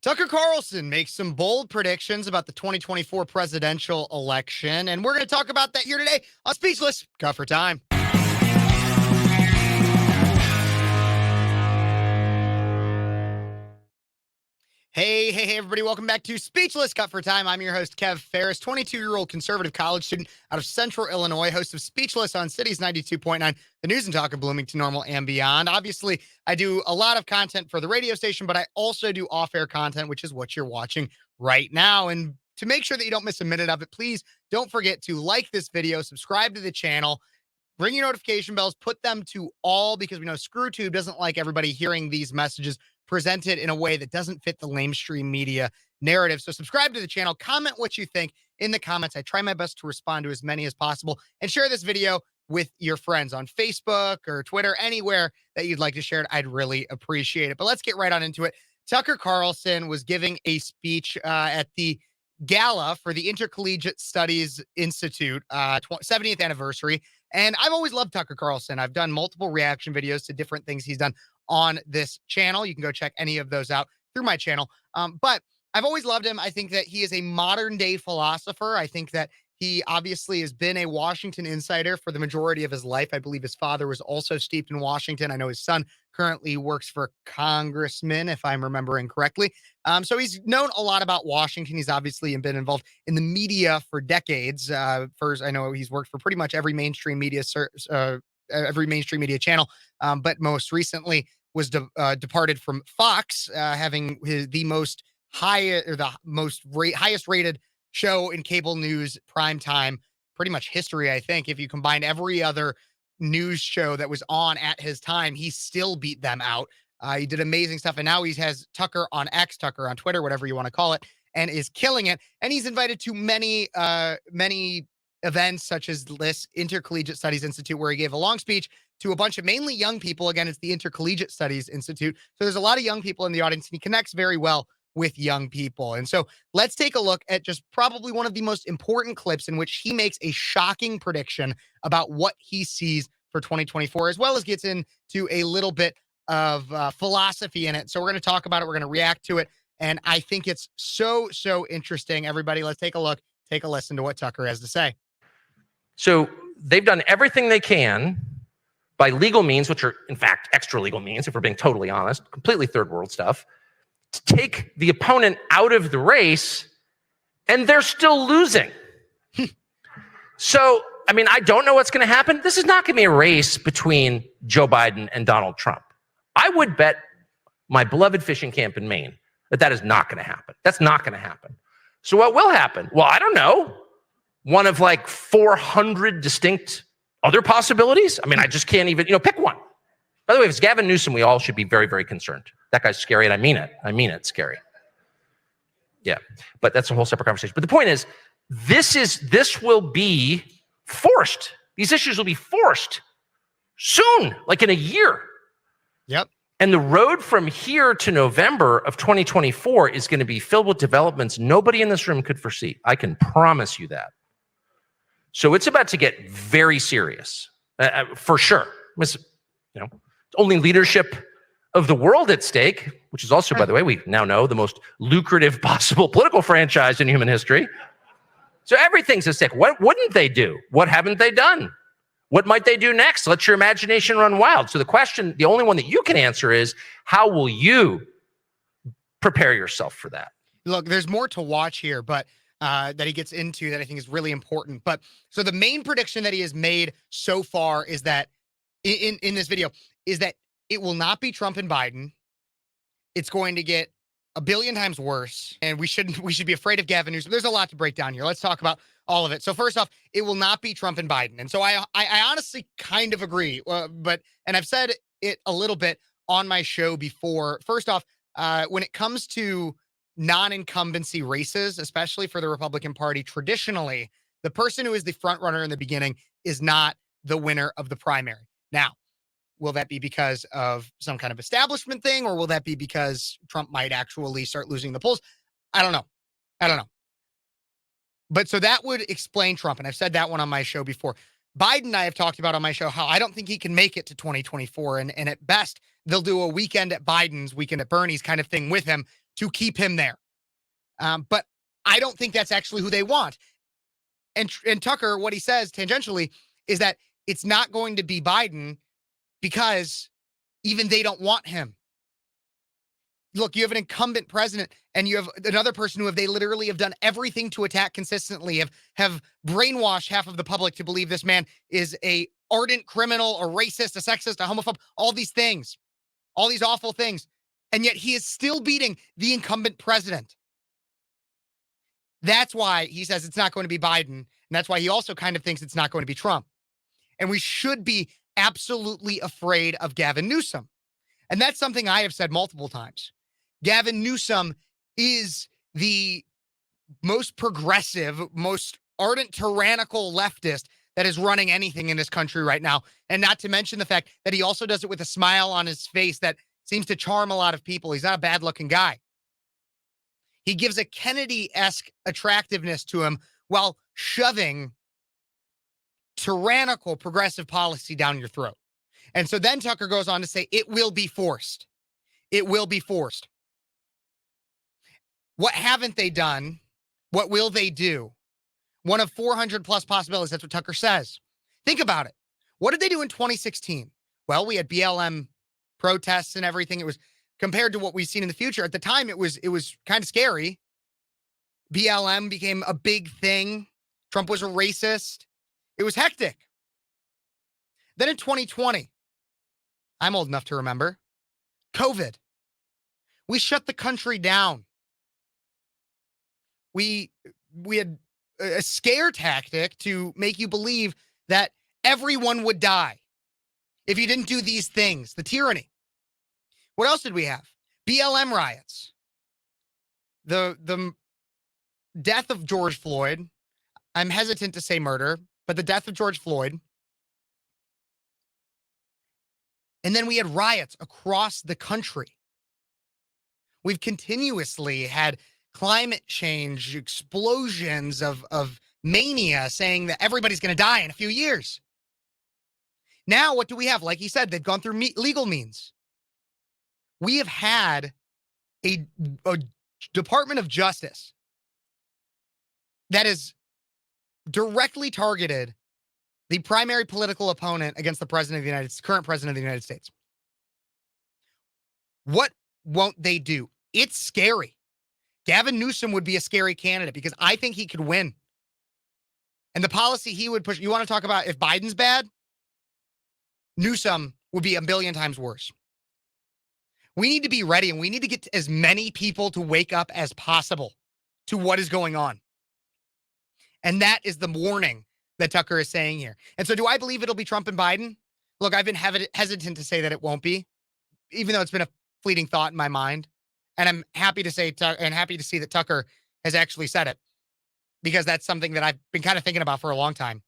Tucker Carlson makes some bold predictions about the 2024 presidential election, and we're going to talk about that here today on Speechless. Cut for time. Hey, everybody. Welcome back to Speechless Cut for Time. I'm your host, Kev Phares, 22-year-old conservative college student out of Central Illinois, host of Speechless on Cities 92.9, the news and talk of Bloomington Normal and beyond. Obviously, I do a lot of content for the radio station, but I also do off-air content, which is what you're watching right now. And to make sure that you don't miss a minute of it, please don't forget to like this video, subscribe to the channel, ring your notification bells, put them to all, because we know ScrewTube doesn't like everybody hearing these messages presented in a way that doesn't fit the lamestream media narrative. So subscribe to the channel, comment what you think in the comments. I try my best to respond to as many as possible, and share this video with your friends on Facebook or Twitter, anywhere that you'd like to share it. I'd really appreciate it. But let's get right on into it. Tucker Carlson was giving a speech at the gala for the Intercollegiate Studies Institute 70th anniversary. And I've always loved Tucker Carlson. I've done multiple reaction videos to different things he's done on this channel. You can go check any of those out through my channel. But I've always loved him. I think that he is a modern day philosopher. I think that he obviously has been a Washington insider for the majority of his life. I believe his father was also steeped in Washington. I know his son currently works for a congressman, if I'm remembering correctly. So he's known a lot about Washington. He's obviously been involved in the media for decades. First, I know he's worked for pretty much every mainstream media channel, but most recently was departed from Fox, having the highest rated show in cable news prime time, pretty much history. I think if you combine every other news show that was on at his time, he still beat them out. He did amazing stuff, and now he has Tucker on X, Tucker on Twitter, whatever you want to call it, and is killing it. And he's invited to many events, such as this Intercollegiate Studies Institute, where he gave a long speech to a bunch of mainly young people. Again, it's the Intercollegiate Studies Institute, so there's a lot of young people in the audience, and he connects very well with young people. And so let's take a look at just probably one of the most important clips in which he makes a shocking prediction about what he sees for 2024, as well as gets into a little bit of philosophy in it. So we're going to talk about it. We're going to react to it. And I think it's so interesting. Everybody, let's take a look, take a listen to what Tucker has to say. So they've done everything they can by legal means, which are in fact extra legal means, if we're being totally honest, completely third world stuff, to take the opponent out of the race, and they're still losing. So, I mean, I don't know what's going to happen. This is not going to be a race between Joe Biden and Donald Trump. I would bet my beloved fishing camp in Maine that is not going to happen. That's not going to happen. So what will happen? Well, I don't know. One of like 400 distinct other possibilities. I mean, I just can't even, pick one. By the way, if it's Gavin Newsom, we all should be very concerned. That guy's scary, and I mean it, scary. Yeah, but that's a whole separate conversation. But the point is, this will be forced. These issues will be forced soon, like in a year. Yep. And the road from here to November of 2024 is going to be filled with developments nobody in this room could foresee. I can promise you that. So it's about to get very serious, for sure. Only leadership of the world at stake, which is also, by the way, we now know, the most lucrative possible political franchise in human history. So everything's at stake. What wouldn't they do? What haven't they done? What might they do next? Let your imagination run wild. So the question, the only one that you can answer is, how will you prepare yourself for that? Look, there's more to watch here, but that he gets into that I think is really important. But so the main prediction that he has made so far is that in this video is that it will not be Trump and Biden. It's going to get a billion times worse, and we should be afraid of Gavin Newsom. There's a lot to break down here. Let's talk about all of it. So first off, it will not be Trump and Biden. And so I honestly kind of agree, and I've said it a little bit on my show before. First off, when it comes to non-incumbency races, especially for the Republican Party, traditionally, the person who is the front runner in the beginning is not the winner of the primary. Now, will that be because of some kind of establishment thing, or will that be because Trump might actually start losing the polls? I don't know. But so that would explain Trump, and I've said that one on my show before. Biden, I have talked about on my show how I don't think he can make it to 2024, and at best, they'll do a weekend at Biden's, weekend at Bernie's kind of thing with him, to keep him there. But I don't think that's actually who they want. And Tucker, what he says tangentially is that it's not going to be Biden because even they don't want him. Look, you have an incumbent president and you have another person who they literally have done everything to attack consistently, have brainwashed half of the public to believe this man is a ardent criminal, a racist, a sexist, a homophobe, all these things, all these awful things. And yet he is still beating the incumbent president. That's why he says it's not going to be Biden. And that's why he also kind of thinks it's not going to be Trump. And we should be absolutely afraid of Gavin Newsom. And that's something I have said multiple times. Gavin Newsom is the most progressive, most ardent, tyrannical leftist that is running anything in this country right now. And not to mention the fact that he also does it with a smile on his face that seems to charm a lot of people. He's not a bad-looking guy. He gives a Kennedy-esque attractiveness to him while shoving tyrannical progressive policy down your throat. And so then Tucker goes on to say, it will be forced. It will be forced. What haven't they done? What will they do? One of 400 plus possibilities. That's what Tucker says. Think about it. What did they do in 2016? Well, we had BLM protests and everything. It was compared to what we've seen in the future. At the time, it was kind of scary. BLM became a big thing. Trump was a racist. It was hectic. Then in 2020, I'm old enough to remember, COVID. We shut the country down. We had a scare tactic to make you believe that everyone would die if you didn't do these things, the tyranny. What else did we have? BLM riots. The death of George Floyd. I'm hesitant to say murder, but the death of George Floyd. And then we had riots across the country. We've continuously had climate change explosions of mania saying that everybody's going to die in a few years. Now, what do we have? Like he said, they've gone through legal means. We have had a Department of Justice that is directly targeted the primary political opponent against the president of the current president of the United States. What won't they do? It's scary. Gavin Newsom would be a scary candidate because I think he could win. And the policy he would push, you want to talk about if Biden's bad? Newsom would be a billion times worse. We need to be ready and we need to get as many people to wake up as possible to what is going on. And that is the warning that Tucker is saying here. And so do I believe it'll be Trump and Biden? Look, I've been hesitant to say that it won't be, even though it's been a fleeting thought in my mind. And I'm happy to say and happy to see that Tucker has actually said it, because that's something that I've been kind of thinking about for a long time.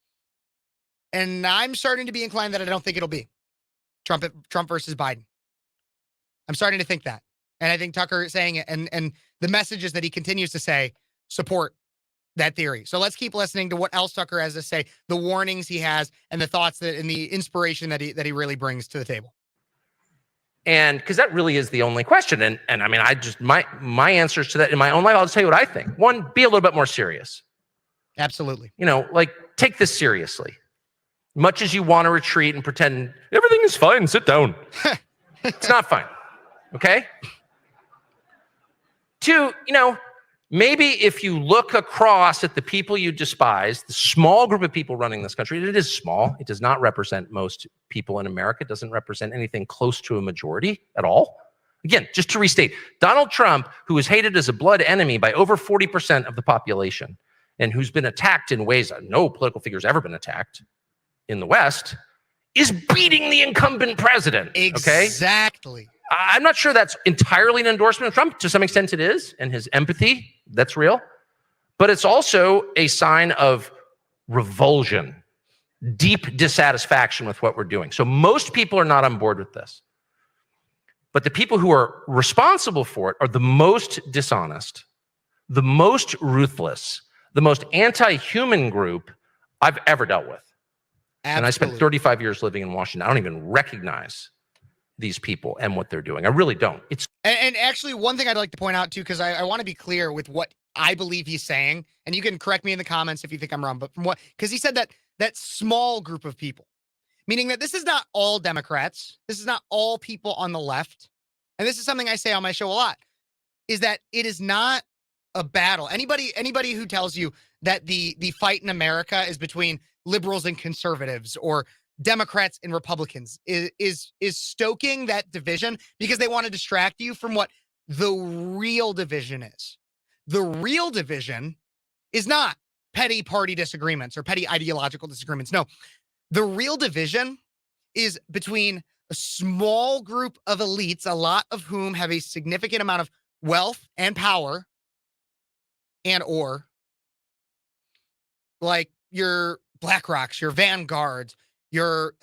And I'm starting to be inclined that I don't think it'll be Trump versus Biden. I'm starting to think that. And I think Tucker is saying it, and the messages that he continues to say support that theory. So let's keep listening to what else Tucker has to say, the warnings he has, and the thoughts that and the inspiration that he really brings to the table. And because that really is the only question. And I mean, I just, my answers to that in my own life, I'll tell you what I think. One, be a little bit more serious. Absolutely. You know, like take this seriously. Much as you want to retreat and pretend everything is fine, sit down. It's not fine. Okay? Two, you know, maybe if you look across at the people you despise, the small group of people running this country, it is small. It does not represent most people in America. It doesn't represent anything close to a majority at all. Again, just to restate, Donald Trump, who is hated as a blood enemy by over 40% of the population, and who's been attacked in ways that no political figure has ever been attacked in the West, is beating the incumbent president. Okay? Exactly. I'm not sure that's entirely an endorsement of Trump. To some extent it is, and his empathy, that's real. But it's also a sign of revulsion, deep dissatisfaction with what we're doing. So most people are not on board with this. But the people who are responsible for it are the most dishonest, the most ruthless, the most anti-human group I've ever dealt with. Absolutely. And I spent 35 years living in Washington. I don't even recognize these people and what they're doing. I really don't. It's And actually, one thing I'd like to point out too, because I want to be clear with what I believe he's saying, and you can correct me in the comments if you think I'm wrong, but because he said that small group of people, meaning that this is not all Democrats, this is not all people on the left, and this is something I say on my show a lot, is that it is not a battle. Anybody who tells you that the fight in America is between liberals and conservatives or Democrats and Republicans is stoking that division because they want to distract you from what the real division is. The real division is not petty party disagreements or petty ideological disagreements. No, the real division is between a small group of elites, a lot of whom have a significant amount of wealth and power, or like your BlackRocks, your Vanguards, your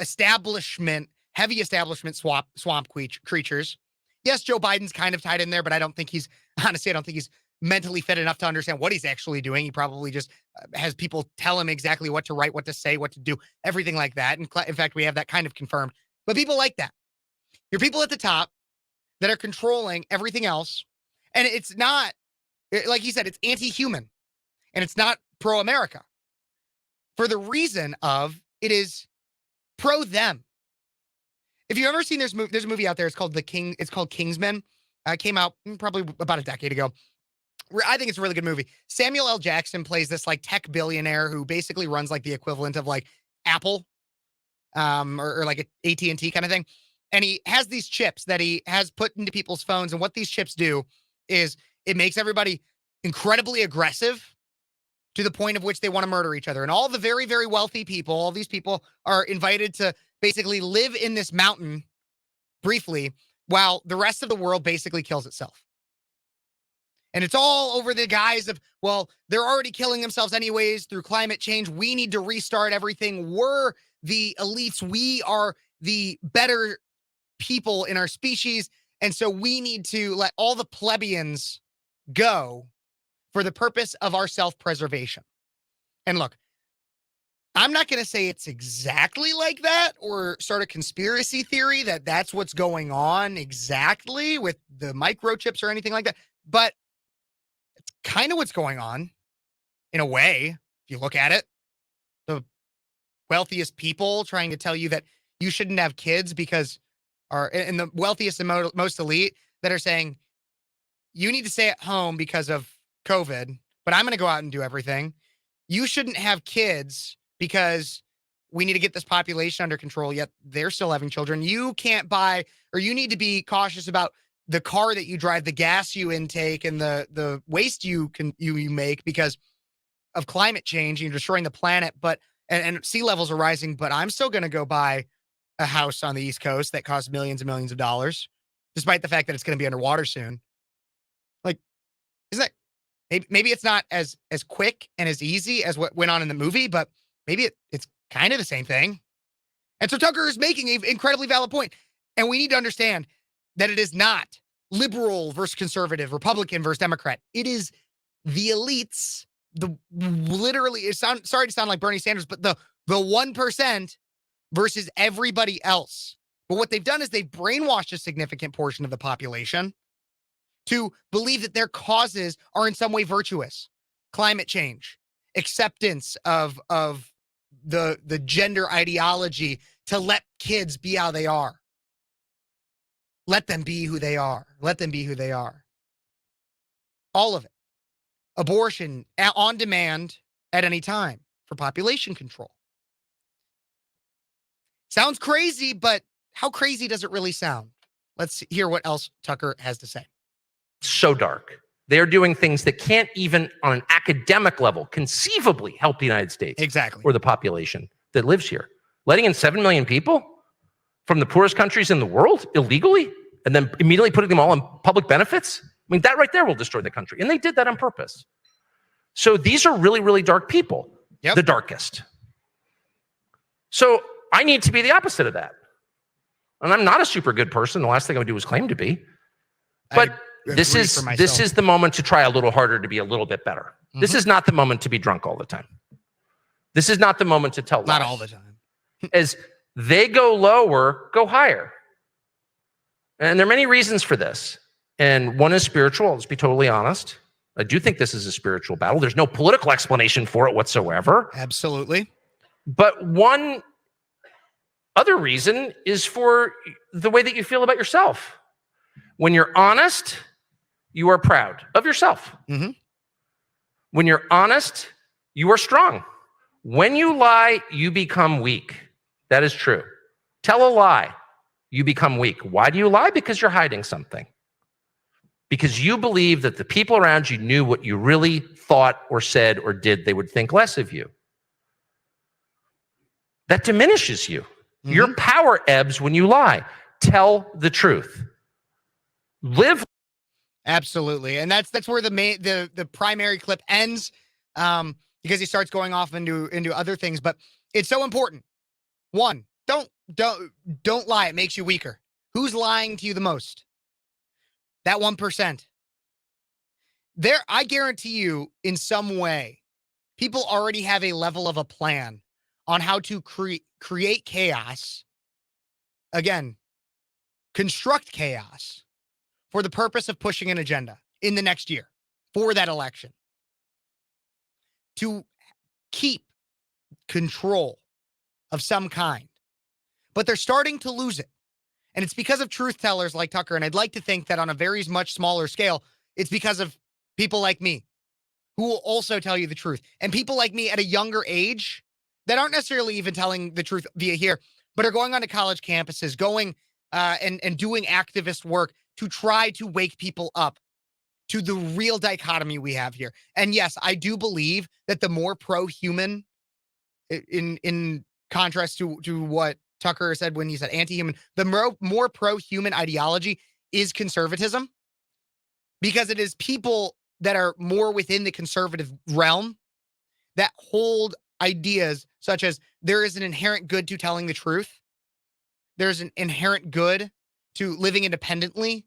heavy establishment swamp creatures. Yes, Joe Biden's kind of tied in there, but I don't think he's mentally fit enough to understand what he's actually doing. He probably just has people tell him exactly what to write, what to say, what to do, everything like that. And in fact, we have that kind of confirmed. But people like that. Your people at the top that are controlling everything else. And it's not, like he said, it's anti-human. And it's not pro-America. For the reason of it is pro-them. If you've ever seen there's a movie out there, it's called Kingsman. It came out probably about a decade ago. I think it's a really good movie. Samuel L. Jackson plays this like tech billionaire who basically runs like the equivalent of like Apple, or like a AT&T kind of thing. And he has these chips that he has put into people's phones. And what these chips do is it makes everybody incredibly aggressive to the point of which they want to murder each other. And all the very, very wealthy people, all these people are invited to basically live in this mountain briefly while the rest of the world basically kills itself. And it's all over the guise of, well, they're already killing themselves anyways through climate change. We need to restart everything. We're the elites. We are the better people in our species. And so we need to let all the plebeians go for the purpose of our self-preservation. And look, I'm not going to say it's exactly like that or start a conspiracy theory that that's what's going on exactly with the microchips or anything like that. But it's kind of what's going on in a way, if you look at it. The wealthiest people trying to tell you that you shouldn't have kids because and the wealthiest and most elite that are saying you need to stay at home because of COVID, but I'm going to go out and do everything. You shouldn't have kids because we need to get this population under control, yet they're still having children. You can't buy, or you need to be cautious about the car that you drive, the gas you intake, and the waste you make because of climate change. You're destroying the planet, and sea levels are rising, but I'm still going to go buy a house on the East Coast that costs millions and millions of dollars, despite the fact that it's going to be underwater soon. Like, isn't that, maybe it's not as quick and as easy as what went on in the movie, but maybe it's kind of the same thing. And so Tucker is making an incredibly valid point. And we need to understand that it is not liberal versus conservative, Republican versus Democrat. It is the elites, sorry to sound like Bernie Sanders, but the 1% versus everybody else. But what they've done is they've brainwashed a significant portion of the population to believe that their causes are in some way virtuous. Climate change, acceptance of the gender ideology, to let kids be how they are. Let them be who they are. Let them be who they are. All of it. Abortion on demand at any time for population control. Sounds crazy, but how crazy does it really sound? Let's hear what else Tucker has to say. So dark. They're doing things that can't even on an academic level conceivably help the United States. Exactly. Or the population that lives here. Letting in 7 million people from the poorest countries in the world illegally and then immediately putting them all on public benefits. I mean, that right there will destroy the country. And they did that on purpose. So these are really, really dark people. Yep. The darkest. So I need to be the opposite of that. And I'm not a super good person. The last thing I would do is claim to be. But this is the moment to try a little harder to be a little bit better. Mm-hmm. This is not the moment to be drunk all the time. This is not the moment to tell lies. Not all the time. As they go lower, go higher. And there are many reasons for this. And one is spiritual. Let's be totally honest. I do think this is a spiritual battle. There's no political explanation for it whatsoever. Absolutely. But one other reason is for the way that you feel about yourself. When you're honest, you are proud of yourself. Mm-hmm. When you're honest, you are strong. When you lie, you become weak. That is true. Tell a lie, you become weak. Why do you lie? Because you're hiding something. Because you believe that the people around you knew what you really thought or said or did, they would think less of you. That diminishes you. Mm-hmm. Your power ebbs when you lie. Tell the truth. Live. Absolutely. And that's where the primary clip ends, because he starts going off into other things. But it's so important. One, don't lie. It makes you weaker. Who's lying to you the most? That 1%. I guarantee you, in some way, people already have a level of a plan on how to create chaos. Again, construct chaos for the purpose of pushing an agenda in the next year for that election. To keep control of some kind. But they're starting to lose it. And it's because of truth tellers like Tucker. And I'd like to think that on a very much smaller scale, it's because of people like me who will also tell you the truth. And people like me at a younger age that aren't necessarily even telling the truth via here, but are going onto college campuses, going and doing activist work to try to wake people up to the real dichotomy we have here. And yes, I do believe that the more pro-human, in contrast to what Tucker said when he said anti-human, the more pro-human ideology is conservatism, because it is people that are more within the conservative realm that hold ideas such as there is an inherent good to telling the truth. There's an inherent good to living independently.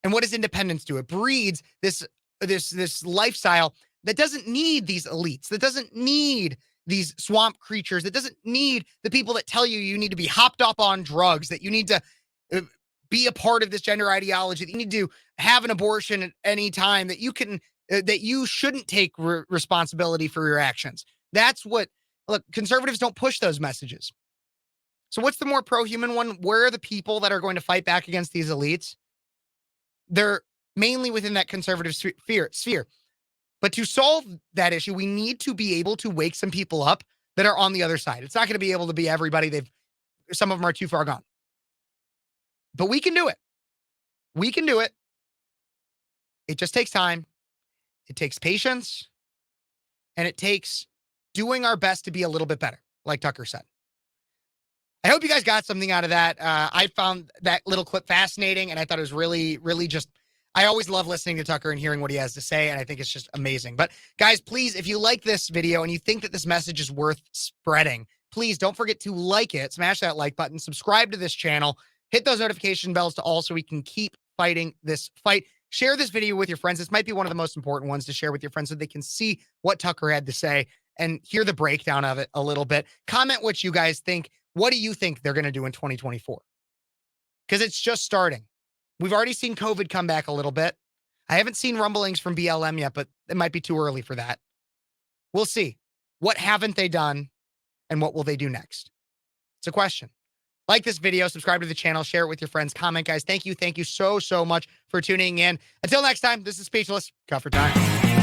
And what does independence do? It breeds this lifestyle that doesn't need these elites, that doesn't need these swamp creatures, that doesn't need the people that tell you you need to be hopped up on drugs, that you need to be a part of this gender ideology, that you need to have an abortion at any time, that you shouldn't take responsibility for your actions. That's what, look, conservatives don't push those messages. So what's the more pro-human one? Where are the people that are going to fight back against these elites? They're mainly within that conservative sphere. But to solve that issue, we need to be able to wake some people up that are on the other side. It's not going to be able to be everybody. Some of them are too far gone. But we can do it. We can do it. It just takes time. It takes patience. And it takes doing our best to be a little bit better, like Tucker said. I hope you guys got something out of that. I found that little clip fascinating, and I thought it was really, really just, I always love listening to Tucker and hearing what he has to say, and I think it's just amazing. But guys, please, if you like this video and you think that this message is worth spreading, please don't forget to like it, smash that like button, subscribe to this channel, hit those notification bells to all so we can keep fighting this fight. Share this video with your friends. This might be one of the most important ones to share with your friends so they can see what Tucker had to say and hear the breakdown of it a little bit. Comment what you guys think. What do you think they're going to do in 2024? Because it's just starting. We've already seen COVID come back a little bit. I haven't seen rumblings from BLM yet, but it might be too early for that. We'll see. What haven't they done and what will they do next? It's a question. Like this video, subscribe to the channel, share it with your friends, comment, guys. Thank you so much for tuning in. Until next time, this is Speechless. Cut for time.